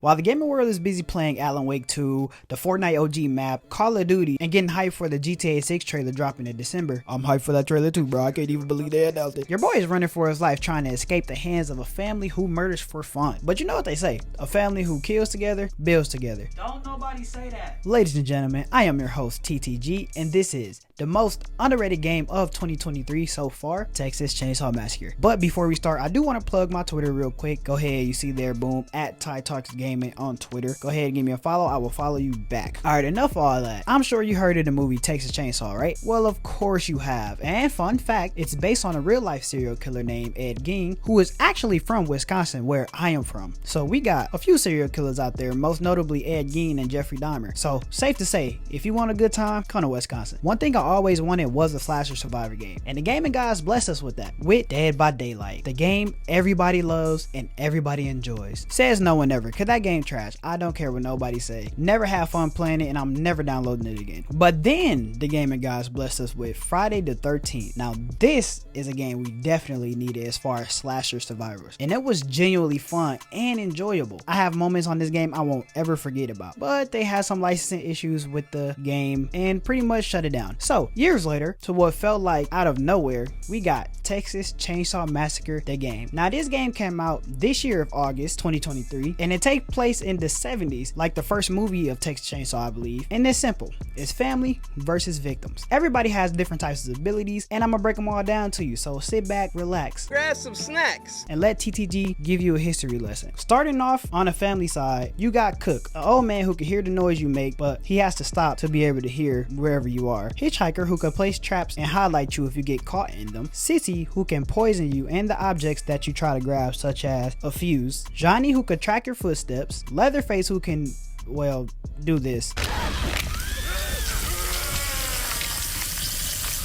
While the gaming world is busy playing Alan Wake 2, the Fortnite OG map, Call of Duty, and getting hyped for the GTA 6 trailer dropping in December. I'm hyped for that trailer too, bro. I can't even believe they announced it. Your boy is running for his life trying to escape the hands of a family who murders for fun. But you know what they say, a family who kills together, builds together. Don't nobody say that. Ladies and gentlemen, I am your host TTG, and this is the most underrated game of 2023 so far, Texas Chainsaw Massacre. But before we start, I do want to plug my Twitter real quick. Go ahead, you see there, boom, at tcmgame on Twitter. Go ahead and give me a follow. I will follow you back. Alright, enough of all that. I'm sure you heard of the movie Texas Chainsaw, right? Well, of course you have. And fun fact, it's based on a real life serial killer named Ed Gein, who is actually from Wisconsin, where I am from. So we got a few serial killers out there, most notably Ed Gein and Jeffrey Dahmer. So safe to say, if you want a good time, come to Wisconsin. One thing I always wanted was a slasher survivor game, and the gaming guys blessed us with that, with Dead by Daylight, the game everybody loves and everybody enjoys. Says no one ever, cause that game trash. I don't care what nobody say. Never have fun playing it, and I'm never downloading it again. But then the gaming guys blessed us with Friday the 13th. Now this is a game we definitely needed as far as slasher survivors, and it was genuinely fun and enjoyable. I have moments on this game I won't ever forget about, but they had some licensing issues with the game and pretty much shut it down. So years later, to what felt like out of nowhere, we got Texas Chainsaw Massacre, the game. Now this game came out this year of August 2023, and it takes place in the 70s, like the first movie of Texas Chainsaw, I believe. And it's simple, it's family versus victims. Everybody has different types of abilities, and I'm gonna break them all down to you, so sit back, relax, grab some snacks, and let TTG give you a history lesson. Starting off on the family side, you got Cook, an old man who can hear the noise you make, but he has to stop to be able to hear wherever you are. Hitchhiker, who can place traps and highlight you if you get caught in them. Sissy, who can poison you and the objects that you try to grab, such as a fuse. Johnny, who could track your footsteps. Leatherface, who can, well, do this.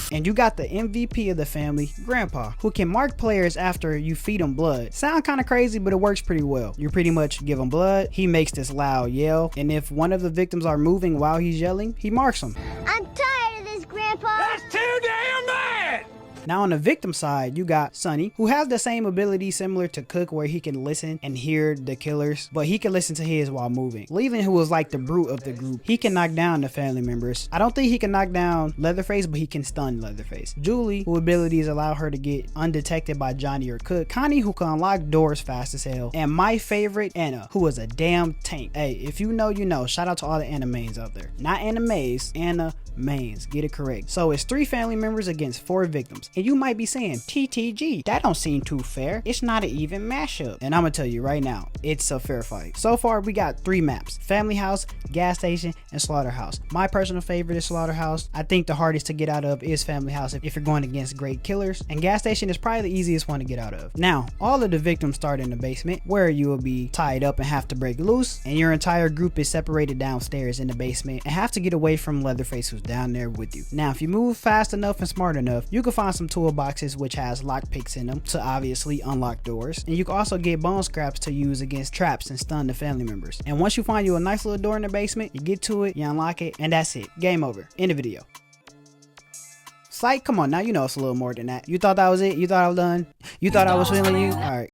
And you got the MVP of the family, Grandpa, who can mark players after you feed him blood. Sound kind of crazy, but it works pretty well. You pretty much give him blood, he makes this loud yell, and if one of the victims are moving while he's yelling, he marks them. I'm tired of this, Grandpa. That's too damn bad. Now on the victim side, you got Sonny, who has the same ability similar to Cook, where he can listen and hear the killers, but he can listen to his while moving. Leland, who was like the brute of the group, he can knock down the family members. I don't think he can knock down Leatherface, but he can stun Leatherface. Julie, who abilities allow her to get undetected by Johnny or Cook. Connie, who can unlock doors fast as hell. And my favorite, Anna, who is a damn tank. Hey, if you know, you know. Shout out to all the Anna mains out there. Not Anna Mays, Anna mains. Get it correct. So it's 3 family members against 4 victims. And you might be saying, TTG, that don't seem too fair. It's not an even mashup. And I'm gonna tell you right now, it's a fair fight. So far, we got 3 maps: family house, gas station, and slaughterhouse. My personal favorite is slaughterhouse. I think the hardest to get out of is family house if you're going against great killers. And gas station is probably the easiest one to get out of. Now, all of the victims start in the basement, where you will be tied up and have to break loose. And your entire group is separated downstairs in the basement and have to get away from Leatherface, who's down there with you. Now, if you move fast enough and smart enough, you can find some toolboxes which has lockpicks in them to obviously unlock doors, and you can also get bone scraps to use against traps and stun the family members. And once you find you a nice little door in the basement, you get to it, you unlock it, and that's it. Game over. End of video. Psych, come on now, you know it's a little more than that. You thought that was it? You thought I was done? You thought I was feeling you? Alright.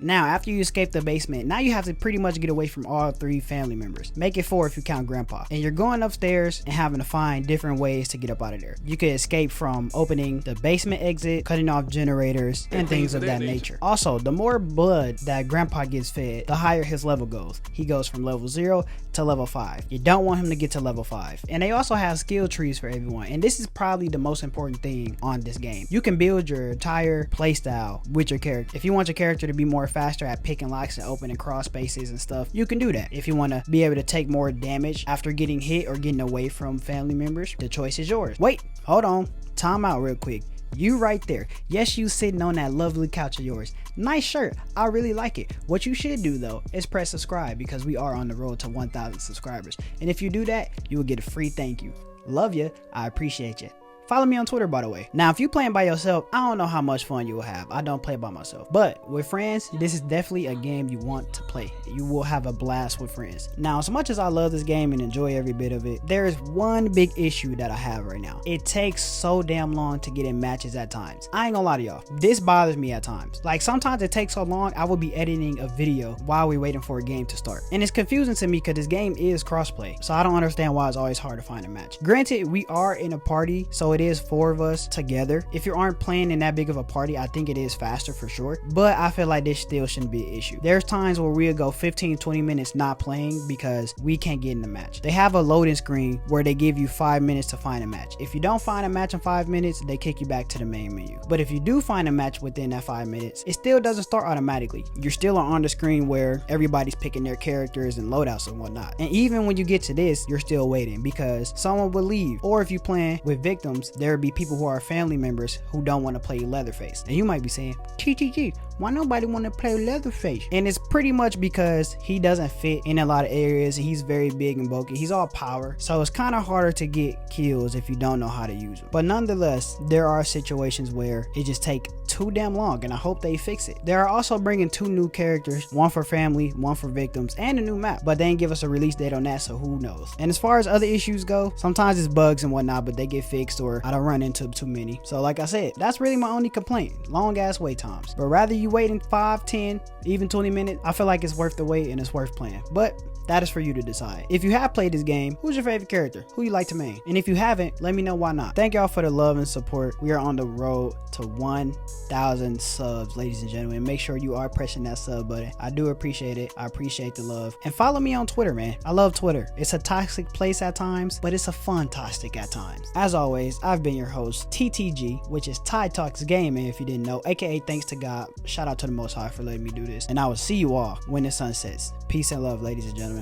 Now, after you escape the basement, now you have to pretty much get away from all 3 family members. Make it 4 if you count Grandpa. And you're going upstairs and having to find different ways to get up out of there. You could escape from opening the basement exit, cutting off generators, and things of that nature. Also, the more blood that Grandpa gets fed, the higher his level goes. He goes from level 0 to level 5. You don't want him to get to level 5. And they also have skill trees for everyone. And this is probably the most important thing on this game. You can build your entire playstyle with your character. If you want your character to be more faster at picking locks and opening cross spaces and stuff, you can do that. If you want to be able to take more damage after getting hit or getting away from family members, the choice is yours. Wait, hold on, time out real quick. You right there. Yes, you sitting on that lovely couch of yours. Nice shirt. I really like it. What you should do though is press subscribe, because we are on the road to 1,000 subscribers. And if you do that, you will get a free thank you. Love you. I appreciate you. Follow me on Twitter, by the way. Now, if you playing by yourself, I don't know how much fun you will have. I don't play by myself. But with friends, this is definitely a game you want to play. You will have a blast with friends. Now, as much as I love this game and enjoy every bit of it, there is one big issue that I have right now. It takes so damn long to get in matches at times. I ain't gonna lie to y'all. This bothers me at times. Like, sometimes it takes so long, I will be editing a video while we're waiting for a game to start. And it's confusing to me because this game is crossplay. So I don't understand why it's always hard to find a match. Granted, we are in a party, so it is 4 of us together. If you aren't playing in that big of a party, I think it is faster for sure. But I feel like this still shouldn't be an issue. There's times where we'll go 15-20 minutes not playing because we can't get in the match. They have a loading screen where they give you 5 minutes to find a match. If you don't find a match in 5 minutes, they kick you back to the main menu. But if you do find a match within that 5 minutes, it still doesn't start automatically. You're still on the screen where everybody's picking their characters and loadouts and whatnot. And even when you get to this, you're still waiting because someone will leave. Or if you're playing with victims, there will be people who are family members who don't want to play Leatherface. And you might be saying, TTG, why nobody want to play Leatherface? And it's pretty much because he doesn't fit in a lot of areas. He's very big and bulky. He's all power. So it's kind of harder to get kills if you don't know how to use him. But nonetheless, there are situations where it just take too damn long, and I hope they fix it. They are also bringing 2 new characters, one for family, one for victims, and a new map. But they didn't give us a release date on that, so who knows. And as far as other issues go, sometimes it's bugs and whatnot, but they get fixed or I don't run into too many. So like I said, that's really my only complaint. Long ass wait times. But rather you waiting 5, 10, even 20 minutes, I feel like it's worth the wait and it's worth playing. But that is for you to decide. If you have played this game, who's your favorite character? Who you like to main? And if you haven't, let me know why not. Thank y'all for the love and support. We are on the road to 1,000 subs, ladies and gentlemen. Make sure you are pressing that sub button. I do appreciate it. I appreciate the love. And follow me on Twitter, man. I love Twitter. It's a toxic place at times, but it's a fun toxic at times. As always, I've been your host, TTG, which is Ty Talks Gaming, if you didn't know, aka thanks to God. Shout out to the Most High for letting me do this. And I will see you all when the sun sets. Peace and love, ladies and gentlemen.